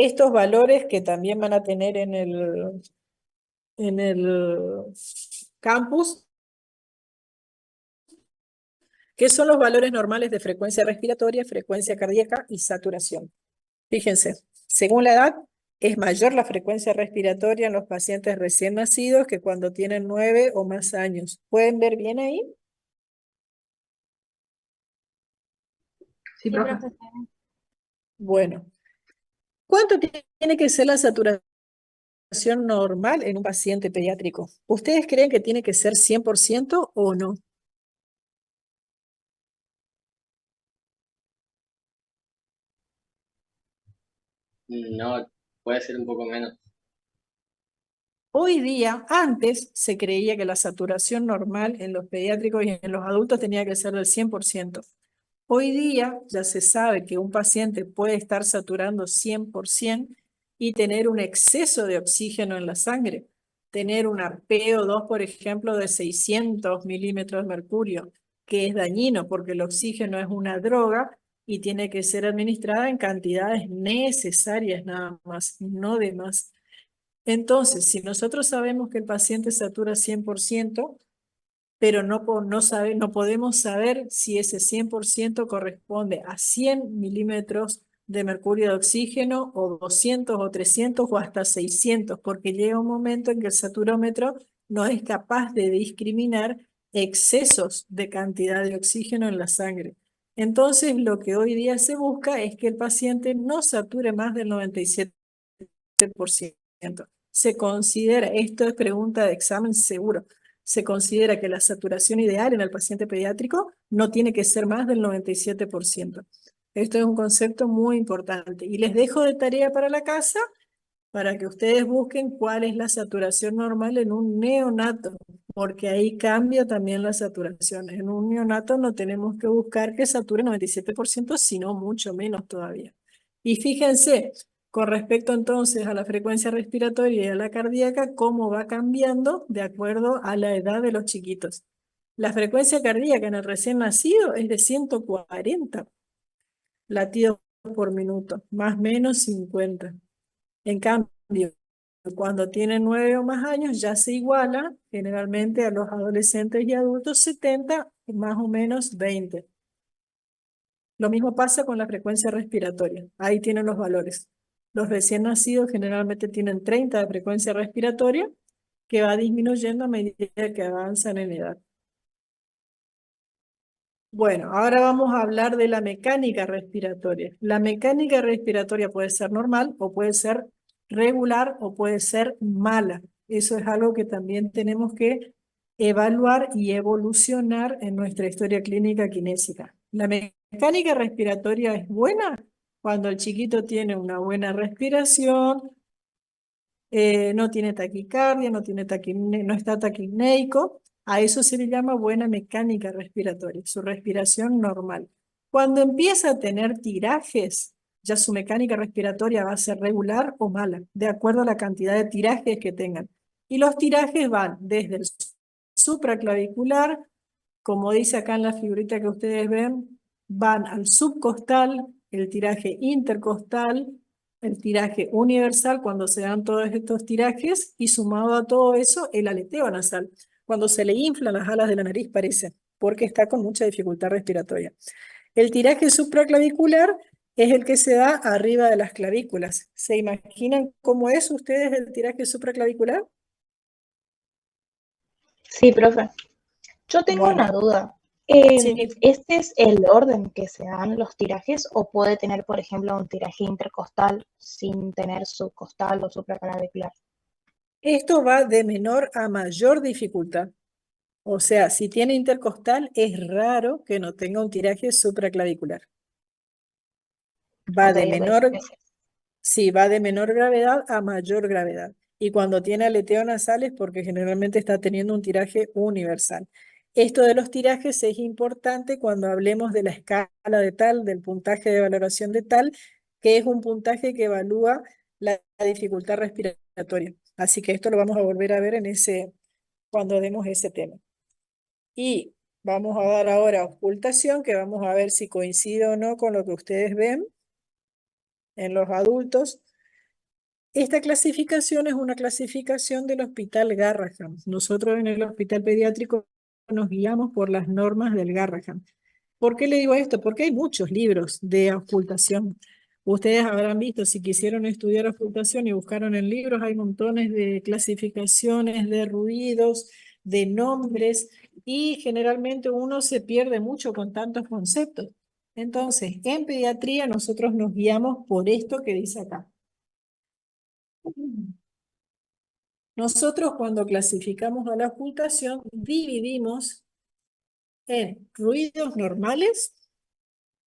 estos valores que también van a tener en el campus, que son los valores normales de frecuencia respiratoria, frecuencia cardíaca y saturación. Fíjense, según la edad, es mayor la frecuencia respiratoria en los pacientes recién nacidos que cuando tienen 9 o más años. ¿Pueden ver bien ahí? Sí, Sí, profe. profe. Bueno, ¿cuánto tiene que ser la saturación normal en un paciente pediátrico? ¿Ustedes creen que tiene que ser 100% o no? No, puede ser un poco menos. Hoy día, antes se creía que la saturación normal en los pediátricos y en los adultos tenía que ser del 100%. Hoy día ya se sabe que un paciente puede estar saturando 100% y tener un exceso de oxígeno en la sangre, tener un PO2, por ejemplo, de 600 milímetros de mercurio, que es dañino porque el oxígeno es una droga y tiene que ser administrada en cantidades necesarias nada más, no de más. Entonces, si nosotros sabemos que el paciente satura 100%, pero no podemos saber si ese 100% corresponde a 100 milímetros de mercurio de oxígeno o 200 o 300 o hasta 600, porque llega un momento en que el saturómetro no es capaz de discriminar excesos de cantidad de oxígeno en la sangre. Entonces, lo que hoy día se busca es que el paciente no sature más del 97%. Se considera, esto es pregunta de examen seguro, se considera que la saturación ideal en el paciente pediátrico no tiene que ser más del 97%. Esto es un concepto muy importante. Y les dejo de tarea para la casa para que ustedes busquen cuál es la saturación normal en un neonato, porque ahí cambia también la saturación. En un neonato no tenemos que buscar que sature 97%, sino mucho menos todavía. Y fíjense, con respecto entonces a la frecuencia respiratoria y a la cardíaca, cómo va cambiando de acuerdo a la edad de los chiquitos. La frecuencia cardíaca en el recién nacido es de 140 latidos por minuto, más o menos 50. En cambio, cuando tienen 9 o más años ya se iguala generalmente a los adolescentes y adultos 70, más o menos 20. Lo mismo pasa con la frecuencia respiratoria. Ahí tienen los valores. Los recién nacidos generalmente tienen 30 de frecuencia respiratoria, que va disminuyendo a medida que avanzan en edad. Bueno, ahora vamos a hablar de la mecánica respiratoria. La mecánica respiratoria puede ser normal o puede ser regular o puede ser mala. Eso es algo que también tenemos que evaluar y evolucionar en nuestra historia clínica kinésica. La mecánica respiratoria es buena cuando el chiquito tiene una buena respiración, no tiene taquicardia, no está taquipneico. A eso se le llama buena mecánica respiratoria, su respiración normal. Cuando empieza a tener tirajes, ya su mecánica respiratoria va a ser regular o mala, de acuerdo a la cantidad de tirajes que tengan. Y los tirajes van desde el supraclavicular, como dice acá en la figurita que ustedes ven, van al subcostal, el tiraje intercostal, el tiraje universal cuando se dan todos estos tirajes y sumado a todo eso el aleteo nasal. Cuando se le inflan las alas de la nariz parece, porque está con mucha dificultad respiratoria. El tiraje supraclavicular es el que se da arriba de las clavículas. ¿Se imaginan cómo es ustedes el tiraje supraclavicular? Sí, profe. Yo tengo Bueno, una duda. sí. ¿Este es el orden que se dan los tirajes o puede tener, por ejemplo, un tiraje intercostal sin tener subcostal o supraclavicular? Esto va de menor a mayor dificultad. O sea, si tiene intercostal, es raro que no tenga un tiraje supraclavicular. Va Ok, de ok, menor, gracias. sí, va de menor gravedad a mayor gravedad. Y cuando tiene aleteo nasal es porque generalmente está teniendo un tiraje universal. Esto de los tirajes es importante cuando hablemos de la escala de tal, del puntaje de valoración de tal, que es un puntaje que evalúa la dificultad respiratoria. Así que esto lo vamos a volver a ver cuando demos ese tema. Y vamos a dar ahora ocultación, que vamos a ver si coincide o no con lo que ustedes ven en los adultos. Esta clasificación es una clasificación del Hospital Garrahan. Nosotros en el Hospital Pediátrico nos guiamos por las normas del Garrahan. ¿Por qué le digo esto? Porque hay muchos libros de auscultación. Ustedes habrán visto, si quisieron estudiar auscultación y buscaron en libros, hay montones de clasificaciones, de ruidos, de nombres, y generalmente uno se pierde mucho con tantos conceptos. Entonces, en pediatría nosotros nos guiamos por esto que dice acá. Nosotros cuando clasificamos a la auscultación dividimos en ruidos normales,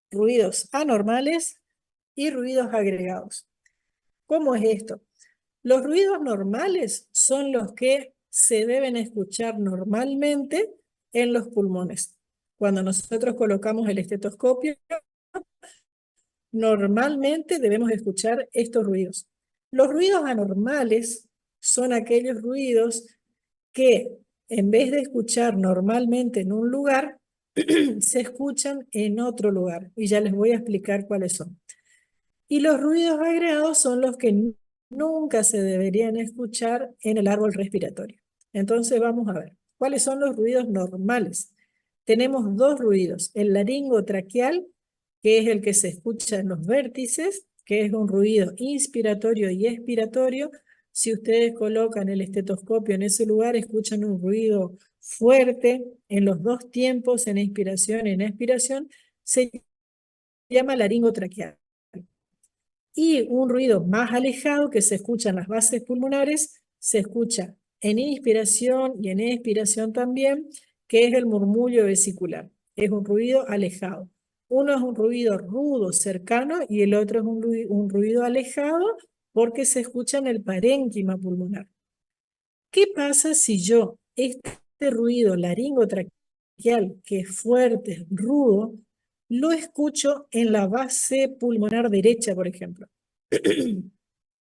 ruidos anormales y ruidos agregados. ¿Cómo es esto? Los ruidos normales son los que se deben escuchar normalmente en los pulmones. Cuando nosotros colocamos el estetoscopio, normalmente debemos escuchar estos ruidos. Los ruidos anormales son aquellos ruidos que en vez de escuchar normalmente en un lugar, se escuchan en otro lugar. Y ya les voy a explicar cuáles son. Y los ruidos agregados son los que nunca se deberían escuchar en el árbol respiratorio. Entonces vamos a ver, ¿cuáles son los ruidos normales? Tenemos dos ruidos, el laringotraqueal, que es el que se escucha en los vértices, que es un ruido inspiratorio y expiratorio. Si ustedes colocan el estetoscopio en ese lugar, escuchan un ruido fuerte en los dos tiempos, en inspiración y en expiración, se llama laringotraqueal. Y un ruido más alejado que se escucha en las bases pulmonares, se escucha en inspiración y en expiración también, que es el murmullo vesicular. Es un ruido alejado. Uno es un ruido rudo, cercano, y el otro es un ruido alejado porque se escucha en el parénquima pulmonar. ¿Qué pasa si yo este ruido laringotraqueal, que es fuerte, rudo, lo escucho en la base pulmonar derecha, por ejemplo?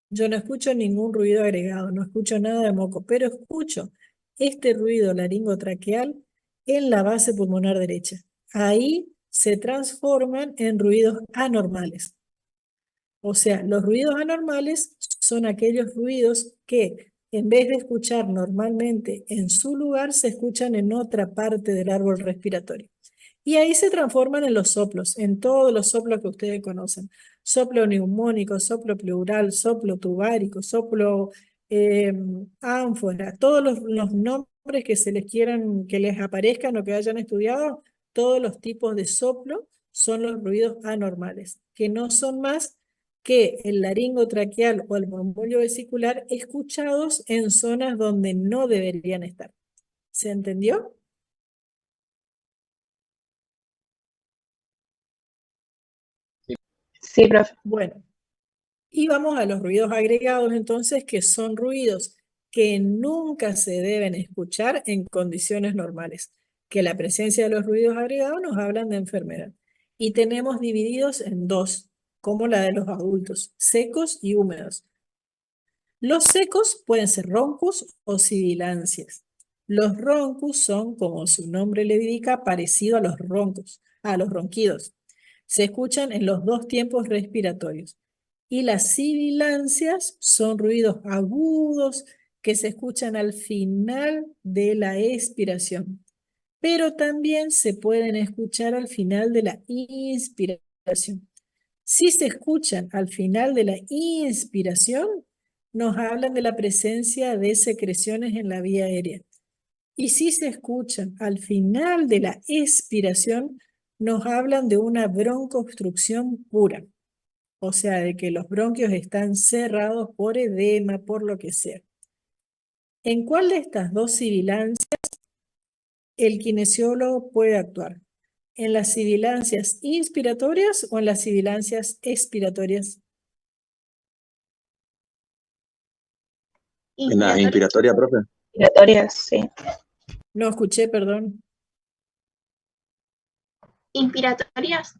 Yo no escucho ningún ruido agregado, no escucho nada de moco, pero escucho este ruido laringotraqueal en la base pulmonar derecha. Ahí se transforman en ruidos anormales. O sea, los ruidos anormales son aquellos ruidos que en vez de escuchar normalmente en su lugar, se escuchan en otra parte del árbol respiratorio. Y ahí se transforman en los soplos, en todos los soplos que ustedes conocen. Soplo neumónico, soplo pleural, soplo tubárico, soplo ánfora, todos los nombres que se les quieran, que les aparezcan o que hayan estudiado, todos los tipos de soplo son los ruidos anormales, que no son más que el laringotraqueal o el murmullo vesicular escuchados en zonas donde no deberían estar. ¿Se entendió? Sí, profe. Bueno, y vamos a los ruidos agregados entonces, que son ruidos que nunca se deben escuchar en condiciones normales. Que la presencia de los ruidos agregados nos hablan de enfermedad. Y tenemos divididos en dos, como la de los adultos, secos y húmedos. Los secos pueden ser roncus o sibilancias. Los roncus son, como su nombre le indica, parecido a los roncos, a los ronquidos. Se escuchan en los dos tiempos respiratorios. Y las sibilancias son ruidos agudos que se escuchan al final de la expiración, pero también se pueden escuchar al final de la inspiración. Si se escuchan al final de la inspiración, nos hablan de la presencia de secreciones en la vía aérea. Y si se escuchan al final de la expiración, nos hablan de una broncoobstrucción pura. O sea, de que los bronquios están cerrados por edema, por lo que sea. ¿En cuál de estas dos sibilancias el kinesiólogo puede actuar? ¿En las sibilancias inspiratorias o en las sibilancias expiratorias? En la inspiratoria, profe. Inspiratorias, sí. No escuché, perdón. Inspiratorias.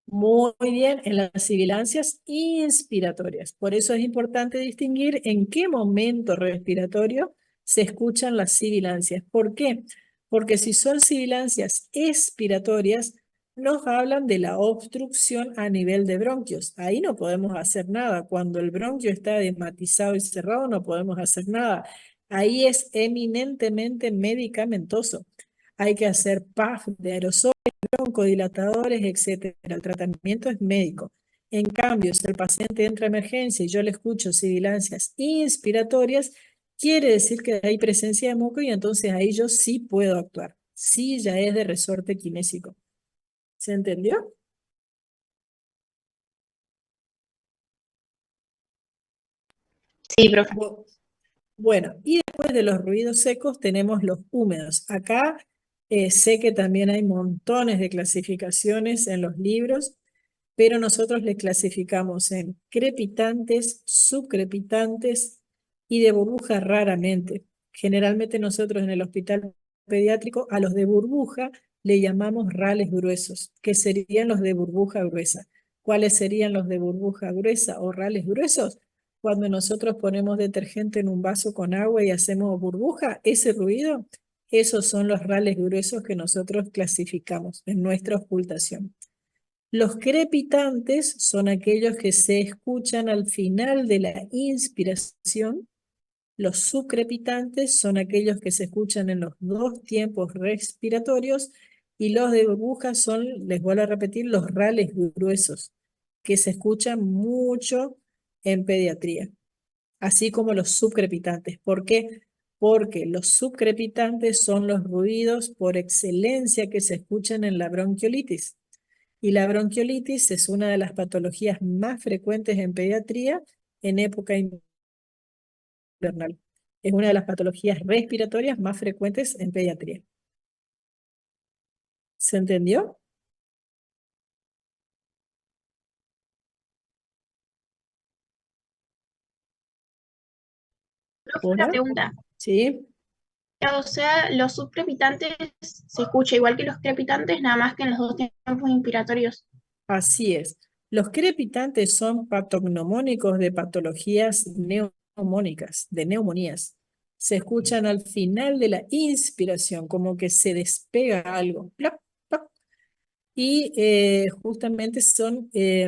Muy bien, en las sibilancias inspiratorias. Por eso es importante distinguir en qué momento respiratorio se escuchan las sibilancias. ¿Por qué? Porque si son sibilancias expiratorias, nos hablan de la obstrucción a nivel de bronquios. Ahí no podemos hacer nada. Cuando el bronquio está edematizado y cerrado, no podemos hacer nada. Ahí es eminentemente medicamentoso. Hay que hacer PAF de aerosol, broncodilatadores, etcétera. El tratamiento es médico. En cambio, si el paciente entra a emergencia y yo le escucho sibilancias inspiratorias, quiere decir que hay presencia de moco y entonces ahí yo sí puedo actuar. Sí, ya es de resorte kinésico. ¿Se entendió? Sí, profe. Bueno, y después de los ruidos secos tenemos los húmedos. Acá sé que también hay montones de clasificaciones en los libros, pero nosotros les clasificamos en crepitantes, subcrepitantes y de burbuja raramente. Generalmente nosotros en el hospital pediátrico a los de burbuja le llamamos rales gruesos, que serían los de burbuja gruesa. ¿Cuáles serían los de burbuja gruesa o rales gruesos? Cuando nosotros ponemos detergente en un vaso con agua y hacemos burbuja, ese ruido, esos son los rales gruesos que nosotros clasificamos en nuestra ocultación. Los crepitantes son aquellos que se escuchan al final de la inspiración. Los subcrepitantes son aquellos que se escuchan en los dos tiempos respiratorios y los de burbuja son, les vuelvo a repetir, los rales gruesos, que se escuchan mucho en pediatría, así como los subcrepitantes. ¿Por qué? Porque los subcrepitantes son los ruidos por excelencia que se escuchan en la bronquiolitis. Y la bronquiolitis es una de las patologías más frecuentes en pediatría en época invernal. Es una de las patologías respiratorias más frecuentes en pediatría. ¿Se entendió? Profe, una ¿Hola? pregunta. ¿Sí? O sea, los subcrepitantes se escucha igual que los crepitantes, nada más que en los dos tiempos inspiratorios. Así es. Los crepitantes son patognomónicos de patologías neumónicas, de neumonías. Se escuchan al final de la inspiración, como que se despega algo. Plop, plop. Y justamente se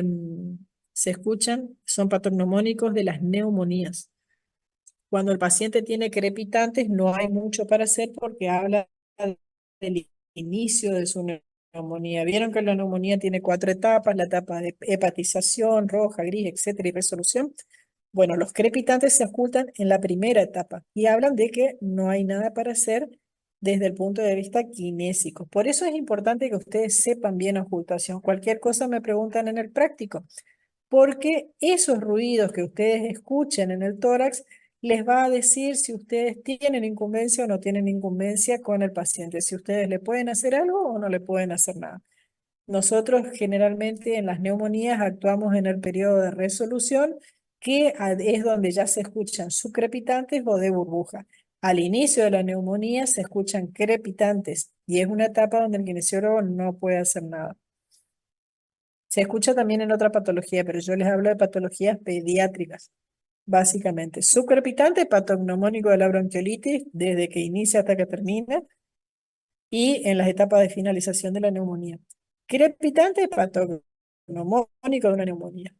escuchan, son patognomónicos de las neumonías. Cuando el paciente tiene crepitantes, no hay mucho para hacer porque habla del inicio de su neumonía. Vieron que la neumonía tiene 4 etapas, la etapa de hepatización, roja, gris, etcétera, y resolución. Bueno, los crepitantes se ocultan en la primera etapa y hablan de que no hay nada para hacer desde el punto de vista kinésico. Por eso es importante que ustedes sepan bien ocultación. Cualquier cosa me preguntan en el práctico, porque esos ruidos que ustedes escuchen en el tórax les va a decir si ustedes tienen incumbencia o no tienen incumbencia con el paciente, si ustedes le pueden hacer algo o no le pueden hacer nada. Nosotros generalmente en las neumonías actuamos en el periodo de resolución, que es donde ya se escuchan subcrepitantes o de burbuja. Al inicio de la neumonía se escuchan crepitantes y es una etapa donde el kinesiólogo no puede hacer nada. Se escucha también en otra patología, pero yo les hablo de patologías pediátricas, básicamente. Subcrepitante, patognomónico de la bronquiolitis, desde que inicia hasta que termina, y en las etapas de finalización de la neumonía. Crepitante, patognomónico de una neumonía.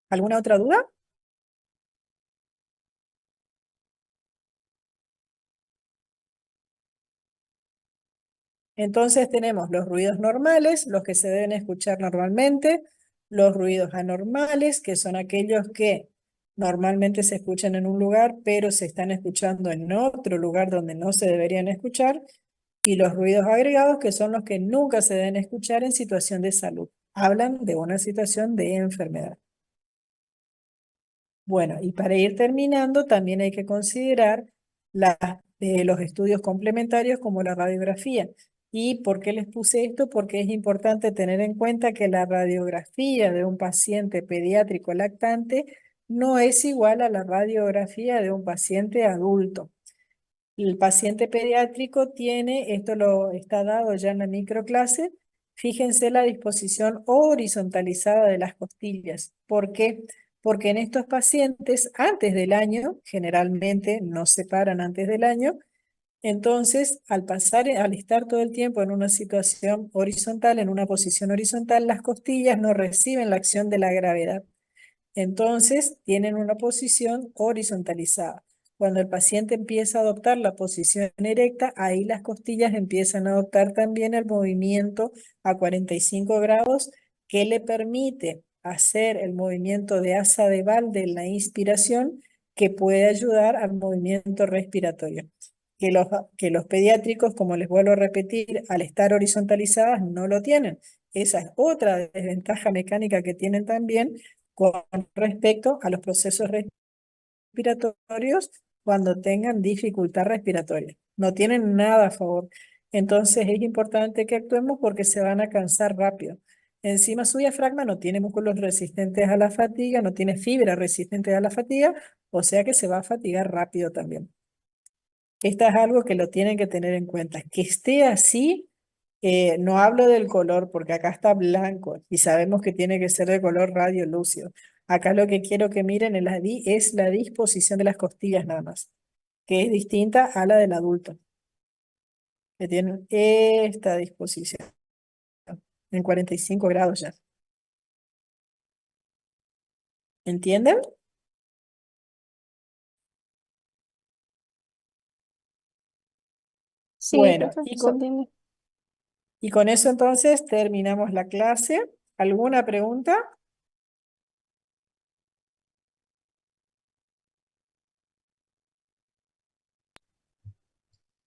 ¿Alguna otra duda? Entonces tenemos los ruidos normales, los que se deben escuchar normalmente, los ruidos anormales, que son aquellos que normalmente se escuchan en un lugar, pero se están escuchando en otro lugar donde no se deberían escuchar, y los ruidos agregados, que son los que nunca se deben escuchar en situación de salud. Hablan de una situación de enfermedad. Bueno, y para ir terminando, también hay que considerar los estudios complementarios como la radiografía. ¿Y por qué les puse esto? Porque es importante tener en cuenta que la radiografía de un paciente pediátrico lactante no es igual a la radiografía de un paciente adulto. El paciente pediátrico tiene, esto lo está dado ya en la microclase, fíjense la disposición horizontalizada de las costillas. ¿Por qué? Porque en estos pacientes, antes del año, generalmente no se paran antes del año, Entonces, al estar todo el tiempo en una situación horizontal, en una posición horizontal, las costillas no reciben la acción de la gravedad. Entonces, tienen una posición horizontalizada. Cuando el paciente empieza a adoptar la posición erecta, ahí las costillas empiezan a adoptar también el movimiento a 45 grados que le permite hacer el movimiento de asa de Walde en la inspiración que puede ayudar al movimiento respiratorio. Que los pediátricos, como les vuelvo a repetir, al estar horizontalizadas no lo tienen. Esa es otra desventaja mecánica que tienen también con respecto a los procesos respiratorios cuando tengan dificultad respiratoria. No tienen nada a favor. Entonces es importante que actuemos porque se van a cansar rápido. Encima su diafragma no tiene músculos resistentes a la fatiga, no tiene fibras resistentes a la fatiga, o sea que se va a fatigar rápido también. Esto es algo que lo tienen que tener en cuenta. Que esté así, no hablo del color porque acá está blanco y sabemos que tiene que ser de color radiolúcido. Acá lo que quiero que miren es la disposición de las costillas nada más, que es distinta a la del adulto, que tienen esta disposición en 45 grados ya. ¿Entienden? Sí, Bueno, profe, se entiende. y con eso entonces terminamos la clase. ¿Alguna pregunta?